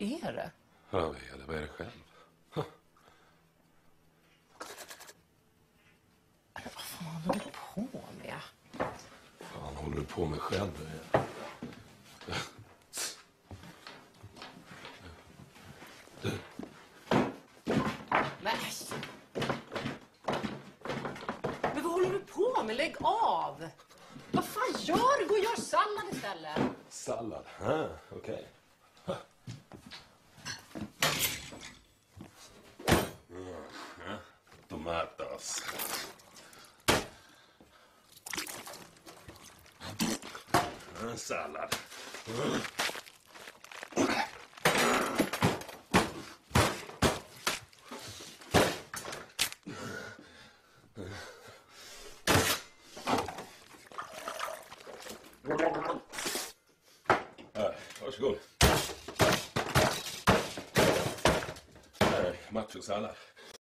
är det? Ja, vad är det själv? Vad fan håller du på med? Fan håller du på med själv? Men vad håller du på med? Lägg av! Vad fan gör du? Gå och gör sallad istället. Sallad? Okej. Tomatas. Sallad. Varsågod. Machosallad.